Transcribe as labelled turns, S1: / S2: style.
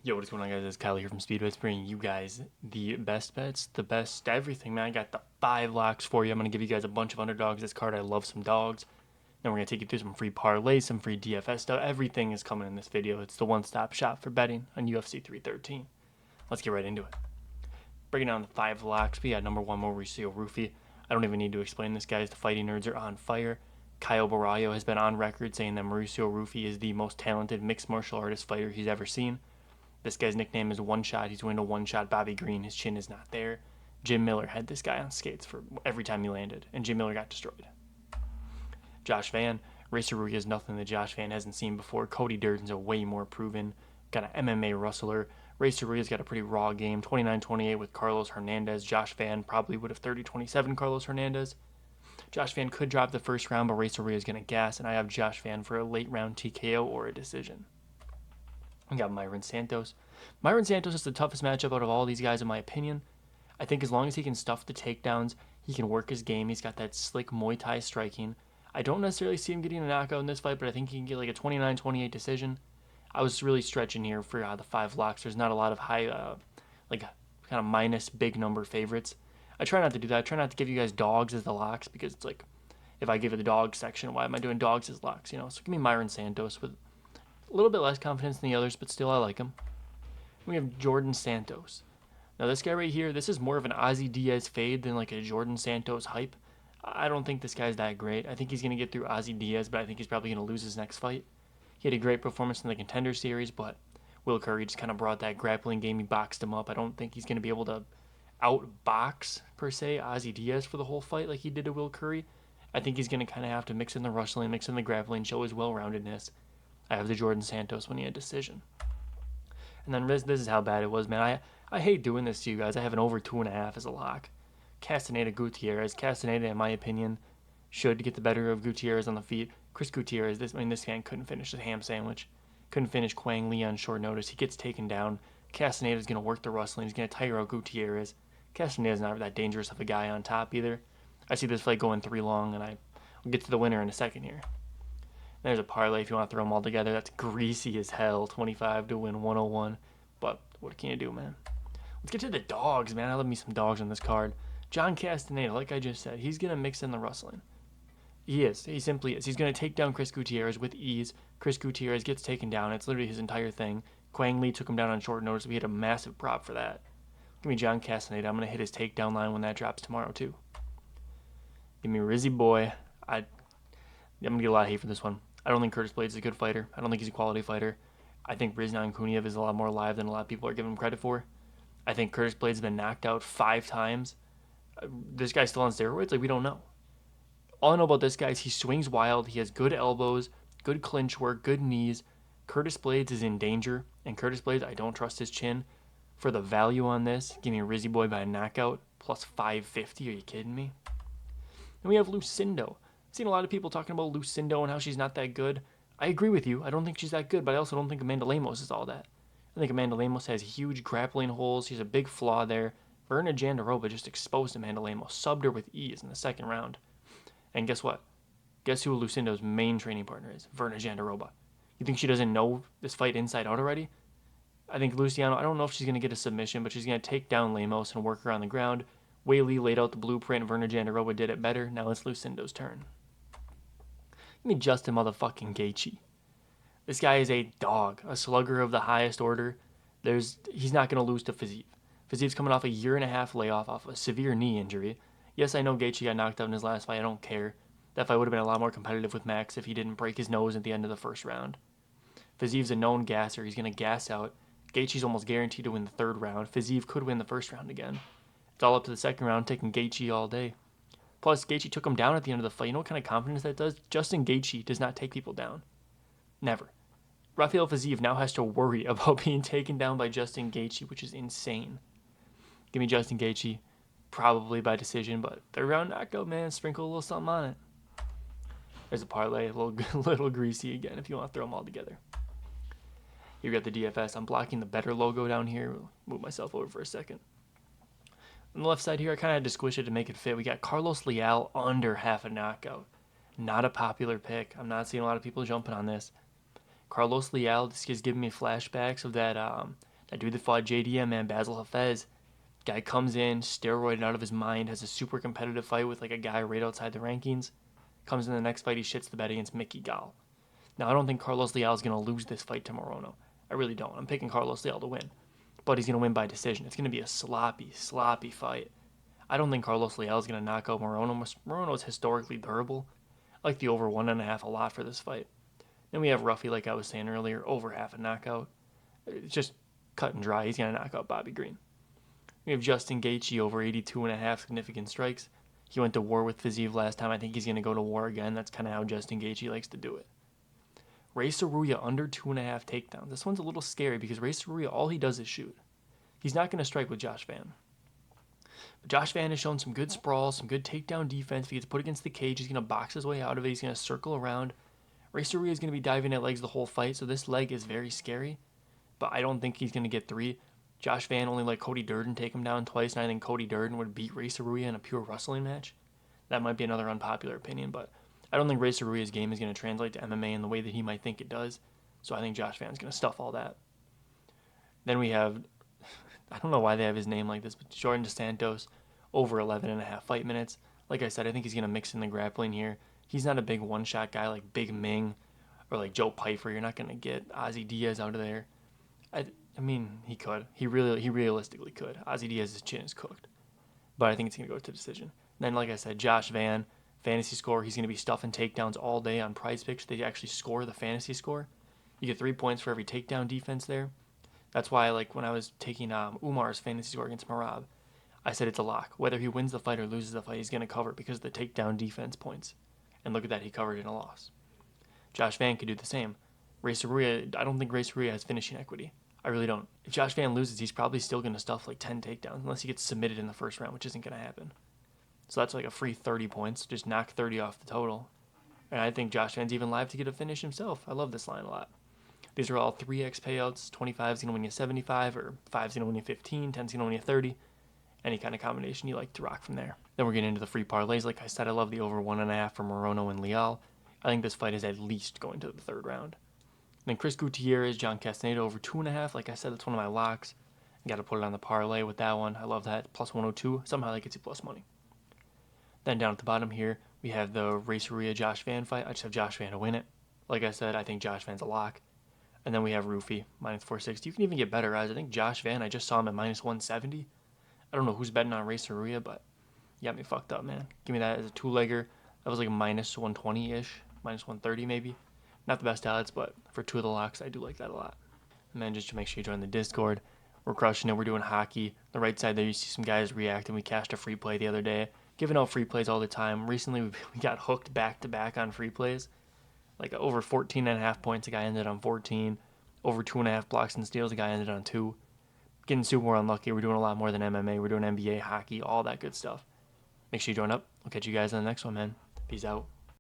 S1: Yo, what's going on, guys? It's Kyle here from Speedbets, bringing you guys the best bets, the best everything, man. I got the 5 locks for you. I'm going to give you guys a bunch of underdogs. This card, I love some dogs. Then we're going to take you through some free parlays, some free DFS stuff. Everything is coming in this video. It's the one-stop shop for betting on UFC 313. Let's get right into it. Breaking down the 5 locks, we got number one, Mauricio Rufy. I don't even need to explain this, guys. The fighting nerds are on fire. Caio Borralho has been on record saying that Mauricio Rufy is the most talented mixed martial artist fighter he's ever seen. This guy's nickname is One Shot. He's going to One Shot Bobby Green. His chin is not there. Jim Miller had this guy on skates for every time he landed, and Jim Miller got destroyed. Josh Van. Racer Rui is nothing that Josh Van hasn't seen before. Cody Durden's a way more proven. Got an MMA wrestler. Racer Ruiz got a pretty raw game. 29-28 with Carlos Hernandez. Josh Van probably would have 30-27 Carlos Hernandez. Josh Van could drop the first round, but Racer Ruiz is going to gas, and I have Josh Van for a late round TKO or a decision. We got Myron Santos. Myron Santos is the toughest matchup out of all these guys, in my opinion. I think as long as he can stuff the takedowns, he can work his game. He's got that slick Muay Thai striking. I don't necessarily see him getting a knockout in this fight, but I think he can get like a 29-28 decision. I was really stretching here for the 5 locks. There's not a lot of high, like kind of minus big number favorites. I try not to do that. I try not to give you guys dogs as the locks because it's like, if I give it the dog section, why am I doing dogs as locks? So give me Myron Santos with a little bit less confidence than the others, but still I like him. We have Jordan Santos. Now this guy right here, this is more of an Ozzy Diaz fade than like a Jordan Santos hype. I don't think this guy's that great. I think he's going to get through Ozzy Diaz, but I think he's probably going to lose his next fight. He had a great performance in the Contender Series, but Will Curry just kind of brought that grappling game. He boxed him up. I don't think he's going to be able to outbox, per se, Ozzy Diaz for the whole fight like he did to Will Curry. I think he's going to kind of have to mix in the wrestling, mix in the grappling, show his well-roundedness. I have the Jordan Santos winning a decision. And then this is how bad it was, man. I hate doing this to you guys. I have an over 2.5 as a lock. Castaneda Gutierrez. Castaneda, in my opinion, should get the better of Gutierrez on the feet. Chris Gutierrez, this man couldn't finish the ham sandwich. Couldn't finish Quang Lee on short notice. He gets taken down. Castaneda's going to work the wrestling. He's going to tire out Gutierrez. Castaneda's not that dangerous of a guy on top either. I see this fight going 3 long, and I'll get to the winner in a second here. There's a parlay if you want to throw them all together. That's greasy as hell. 25 to win 101. But what can you do, man? Let's get to the dogs, man. I love me some dogs on this card. John Castaneda, like I just said, he's going to mix in the wrestling. He is. He simply is. He's going to take down Chris Gutierrez with ease. Chris Gutierrez gets taken down. It's literally his entire thing. Quang Lee took him down on short notice. We had a massive prop for that. Give me John Castaneda. I'm going to hit his takedown line when that drops tomorrow, too. Give me Rizzy Boy. I'm going to get a lot of hate for this one. I don't think Curtis Blades is a good fighter. I don't think he's a quality fighter. I think Riznan Kuniev is a lot more alive than a lot of people are giving him credit for. I think Curtis Blades has been knocked out 5 times. This guy's still on steroids? Like, we don't know. All I know about this guy is he swings wild. He has good elbows, good clinch work, good knees. Curtis Blades is in danger. And Curtis Blades, I don't trust his chin. For the value on this, give me Rizzy Boy by a knockout, plus 550. Are you kidding me? And we have Lucindo. I've seen a lot of people talking about Lucindo and how she's not that good. I agree with you. I don't think she's that good, but I also don't think Amanda Lemos is all that. I think Amanda Lemos has huge grappling holes. She's a big flaw there. Verna Jandaroba just exposed Amanda Lemos, subbed her with ease in the second round. And guess what? Guess who Lucindo's main training partner is? Verna Jandaroba. You think she doesn't know this fight inside out already? I think Luciano, I don't know if she's going to get a submission, but she's going to take down Lemos and work her on the ground. Wei Lee laid out the blueprint. Verna Jandaroba did it better. Now it's Lucindo's turn. Give me Justin motherfucking Gaethje. This guy is a dog, a slugger of the highest order. He's not going to lose to Fiziev. Fiziev's coming off a 1.5 year layoff off a severe knee injury. Yes, I know Gaethje got knocked out in his last fight. I don't care. That fight would have been a lot more competitive with Max if he didn't break his nose at the end of the first round. Fiziev's a known gasser. He's going to gas out. Gaethje's almost guaranteed to win the third round. Fiziev could win the first round again. It's all up to the second round, taking Gaethje all day. Plus, Gaethje took him down at the end of the fight. You know what kind of confidence that does? Justin Gaethje does not take people down. Never. Rafael Fiziev now has to worry about being taken down by Justin Gaethje, which is insane. Give me Justin Gaethje, probably by decision, but third round knockout, man. Sprinkle a little something on it. There's a parlay, a little greasy again if you want to throw them all together. Here we got the DFS. I'm blocking the better logo down here. Move myself over for a second. On the left side here, I kind of had to squish it to make it fit. We got Carlos Leal under half a knockout. Not a popular pick. I'm not seeing a lot of people jumping on this. Carlos Leal, this is giving me flashbacks of that That dude that fought JDM, man, Basil Hafez. Guy comes in, steroided out of his mind, has a super competitive fight with like a guy right outside the rankings. Comes in the next fight, he shits the bed against Mickey Gall. Now, I don't think Carlos Leal is going to lose this fight to Morono. I really don't. I'm picking Carlos Leal to win. But he's going to win by decision. It's going to be a sloppy, sloppy fight. I don't think Carlos Leal is going to knock out Morono. Morono is historically durable. I like the over 1.5 a lot for this fight. Then we have Ruffy, like I was saying earlier, over half a knockout. It's just cut and dry. He's going to knock out Bobby Green. We have Justin Gaethje over 82.5 significant strikes. He went to war with Fiziev last time. I think he's going to go to war again. That's kind of how Justin Gaethje likes to do it. Ray Saruya under 2.5 takedowns. This one's a little scary because Ray Saruya, all he does is shoot. He's not going to strike with Josh Van. But Josh Van has shown some good sprawl, some good takedown defense. If he gets put against the cage, he's going to box his way out of it. He's going to circle around. Ray Saruya is going to be diving at legs the whole fight, so this leg is very scary. But I don't think he's going to get 3. Josh Van only let Cody Durden take him down twice, and I think Cody Durden would beat Ray Saruya in a pure wrestling match. That might be another unpopular opinion, but I don't think Ray Saruya's game is going to translate to MMA in the way that he might think it does. So I think Josh Van's going to stuff all that. Then we have, I don't know why they have his name like this, but Jordan Dos Santos, over 11.5 fight minutes. Like I said, I think he's going to mix in the grappling here. He's not a big one-shot guy like Big Ming or like Joe Pyfer. You're not going to get Ozzy Diaz out of there. I mean, he could. He realistically could. Ozzy Diaz's chin is cooked. But I think it's going to go to decision. Then, like I said, Josh Van, fantasy score, he's going to be stuffing takedowns all day on Prize Picks. They actually score the fantasy score. You get 3 points for every takedown defense there. That's why, like, when I was taking Umar's fantasy score against Marab, I said it's a lock. Whether he wins the fight or loses the fight, he's going to cover because of the takedown defense points. And look at that, he covered in a loss. Josh Van could do the same. Ray Saruya, I don't think Ray Saruya has finishing equity. I really don't. If Josh Van loses, he's probably still going to stuff like 10 takedowns unless he gets submitted in the first round, which isn't going to happen. So that's like a free 30 points. Just knock 30 off the total. And I think Josh Van's even live to get a finish himself. I love this line a lot. These are all 3x payouts. 25 is going to win you 75, or 5 is going to win you 15, 10 is going to win you 30. Any kind of combination you like to rock from there. Then we're getting into the free parlays. Like I said, I love the over 1.5 for Morono and Leal. I think this fight is at least going to the third round. Then Chris Gutierrez, John Castaneda over 2.5. Like I said, that's one of my locks. Got to put it on the parlay with that one. I love that. Plus 102. Somehow that gets you plus money. Then down at the bottom here, we have the Ray Saruya Josh Van fight. I just have Josh Van to win it. Like I said, I think Josh Van's a lock. And then we have Roofy, minus 460. You can even get better odds. I think Josh Van, I just saw him at minus 170. I don't know who's betting on Ray Saruya, but you got me fucked up, man. Give me that as a two-legger. That was like a minus 120-ish, minus 130 maybe. Not the best odds, but for 2 of the locks, I do like that a lot. And then just to make sure you join the Discord, we're crushing it. We're doing hockey. The right side there, you see some guys reacting. We cashed a free play the other day. Giving out free plays all the time. Recently, we got hooked back-to-back on free plays. Like over 14.5 points, a guy ended on 14. Over 2.5 blocks and steals, a guy ended on 2. Getting super unlucky. We're doing a lot more than MMA. We're doing NBA, hockey, all that good stuff. Make sure you join up. I'll catch you guys on the next one, man. Peace out.